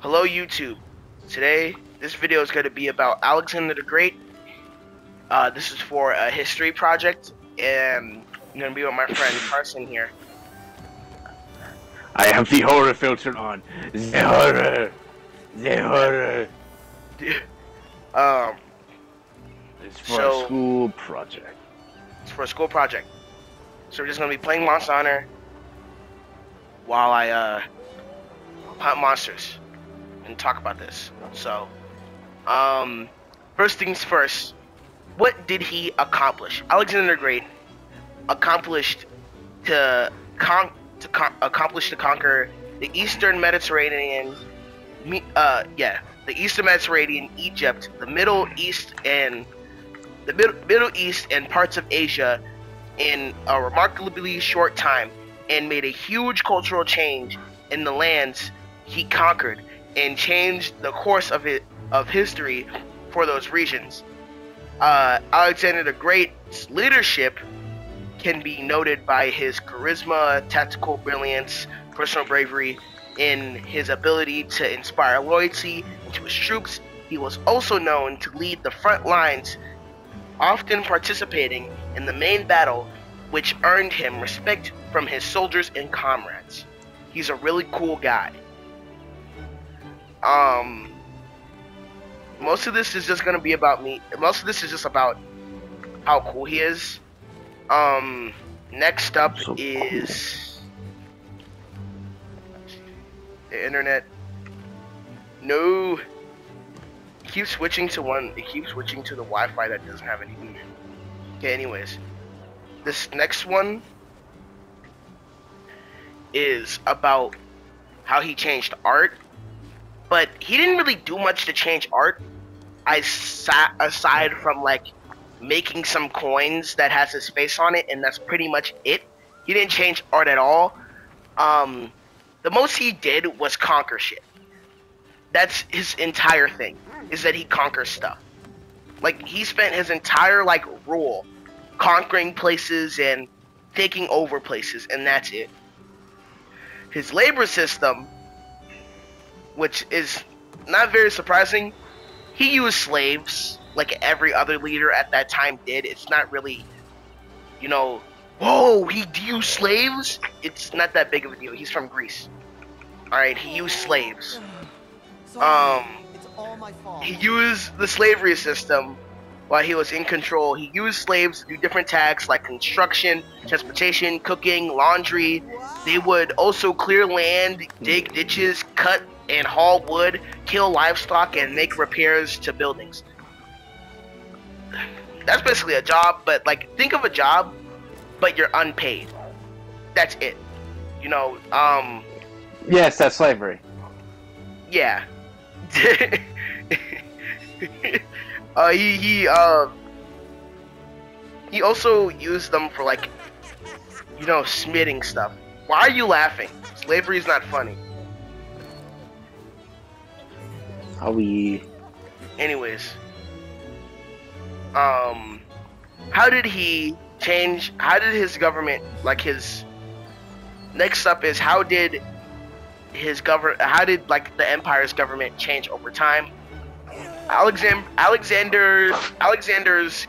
Hello YouTube. Today, this video is going to be about Alexander the Great. This is for a history project, and I'm going to be with my friend Carson here. I have the horror filter on. The horror. The horror. It's for a school project. It's for a school project. So we're just going to be playing Monster Hunter while I hunt monsters and talk about this. So, first things first, what did he accomplish? Alexander the Great accomplished to conquer the Eastern Mediterranean, the Eastern Mediterranean, Egypt, the Middle East, and parts of Asia in a remarkably short time, and made a huge cultural change in the lands he conquered, and changed the course of history for those regions. Alexander the Great's leadership can be noted by his charisma, tactical brilliance, personal bravery, in his ability to inspire loyalty to his troops. He was also known to lead the front lines, often participating in the main battle, which earned him respect from his soldiers and comrades. He's a really cool guy. Most of this is just gonna be about me. Most of this is just about how cool he is. Next up is the internet. No, it keeps switching to the Wi-Fi that doesn't have any internet. Okay, anyways, this next one is about how he changed art. But he didn't really do much to change art, aside from like making some coins that has his face on it, and that's pretty much it. He didn't change art at all. The most he did was conquer shit. That's his entire thing, is that he conquers stuff. Like, he spent his entire rule conquering places and taking over places, and that's it. His labor system, which is not very surprising, he used slaves like every other leader at that time did. It's not really, whoa, he used slaves? It's not that big of a deal. He's from Greece. Alright, he used slaves. It's all my fault. He used the slavery system while he was in control. He used slaves to do different tasks like construction, transportation, cooking, laundry. They would also clear land, dig ditches, cut and haul wood, kill livestock, and make repairs to buildings. That's basically a job, but think of a job, but you're unpaid. That's it. Yes, that's slavery. Yeah. He also used them for smithing stuff. Why are you laughing? Slavery is not funny. Anyways, how did he change? How did his government, next up is how did the empire's government change over time? Alexander's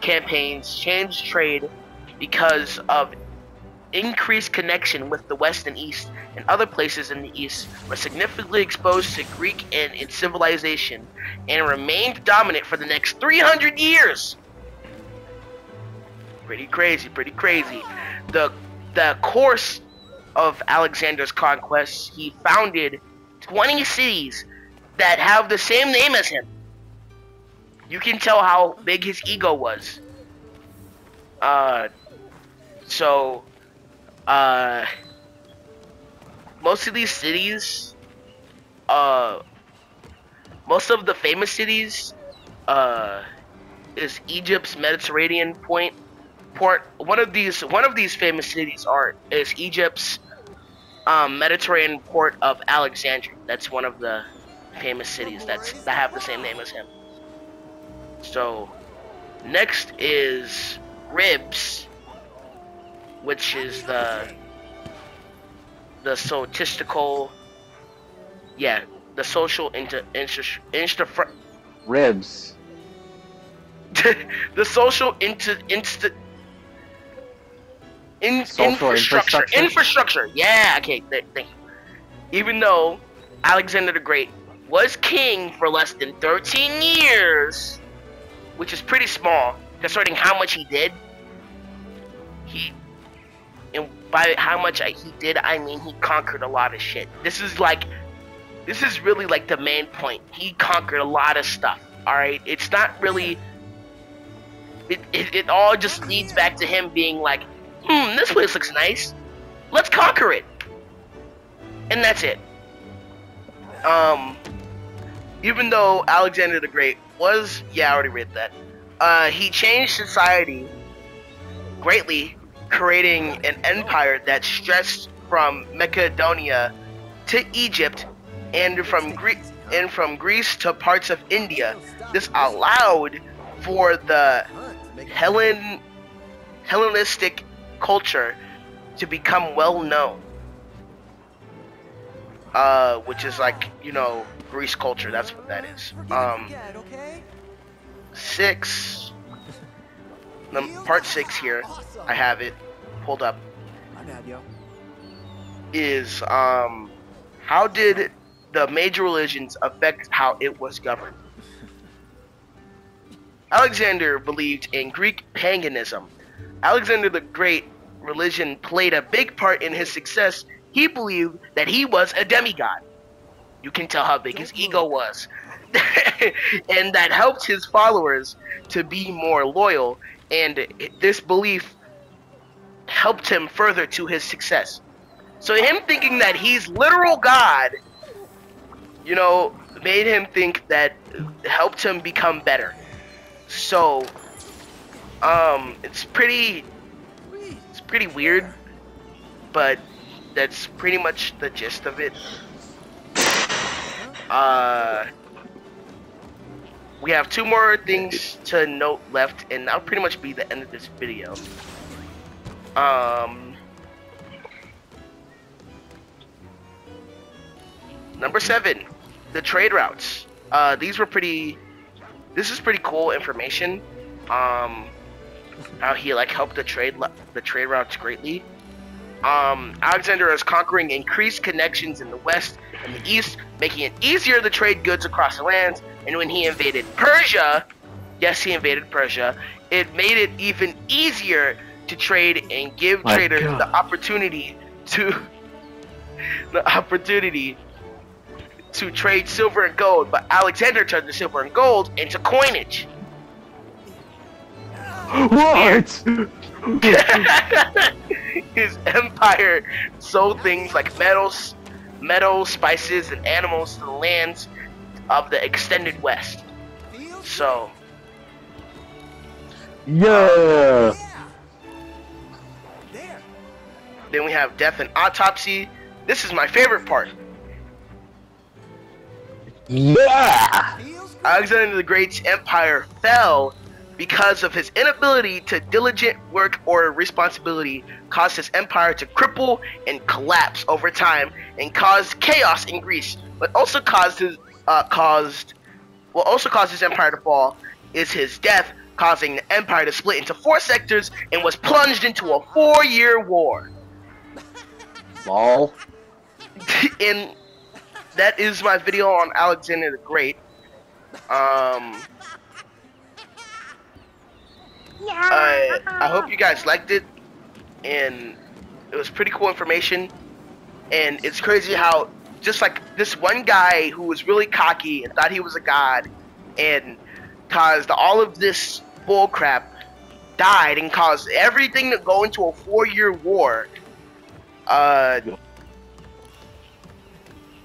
campaigns changed trade because of increased connection with the West and East, and other places in the East were significantly exposed to Greek and its civilization, and remained dominant for the next 300 years. Pretty crazy. The course of Alexander's conquests, he founded 20 cities that have the same name as him. You can tell how big his ego was. Most of these cities, most of the famous cities, is Egypt's Mediterranean port. One of these famous cities is Egypt's Mediterranean port of Alexandria. That's one of the famous cities that have the same name as him. So, next is Ribs, which is the statistical, the social Ribs. the social Social infrastructure. Yeah, okay, thank you. Even though Alexander the Great was king for less than 13 years, which is pretty small considering how much he did. And by how much he did, I mean he conquered a lot of shit. This is really like the main point. He conquered a lot of stuff. All right, it's not really. It all just leads back to him being like, this place looks nice. Let's conquer it. And that's it. Even though Alexander the Great was, I already read that. He changed society greatly, creating an empire that stretched from Macedonia to Egypt and from Greece to parts of India. This allowed for the Hellenistic culture to become well known, which is like, Greece culture. That's what that is. 6, part 6 here, I have it pulled up, is how did the major religions affect how it was governed? Alexander believed in Greek paganism. Alexander the Great religion played a big part in his success. He believed that he was a demigod. You can tell how big his ego was. And that helped his followers to be more loyal, and this belief helped him further to his success. So him thinking that he's literal God, made him think that helped him become better. So, it's pretty weird, but that's pretty much the gist of it. We have 2 more things to note left, and that'll pretty much be the end of this video. Number 7, the trade routes. This is pretty cool information. How he helped the trade routes greatly. Alexander is conquering increased connections in the west and the east, making it easier to trade goods across the lands. And when he invaded Persia, yes, he invaded Persia, it made it even easier to trade and give traders the opportunity to trade silver and gold. But Alexander turned the silver and gold into coinage. What? His empire sold things like metals, spices, and animals to the lands of the extended west. So, yeah. Then we have death and autopsy. This is my favorite part. Yeah. Alexander the Great's empire fell because of his inability to diligent work or responsibility, caused his empire to cripple and collapse over time, and caused chaos in Greece. But also caused his empire to fall is his death, causing the empire to split into 4 sectors and was plunged into a 4-year war. Lol. And that is my video on Alexander the Great. I hope you guys liked it, and it was pretty cool information. And it's crazy how just like this one guy who was really cocky and thought he was a god and caused all of this bull crap, died and caused everything to go into a 4-year war.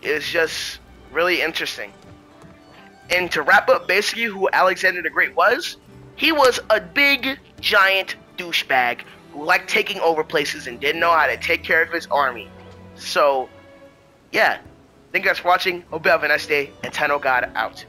It's just really interesting. And to wrap up basically who Alexander the Great was, he was a big, giant douchebag who liked taking over places and didn't know how to take care of his army. So, yeah. Thank you guys for watching. Hope you have a nice day. And Tenno God out.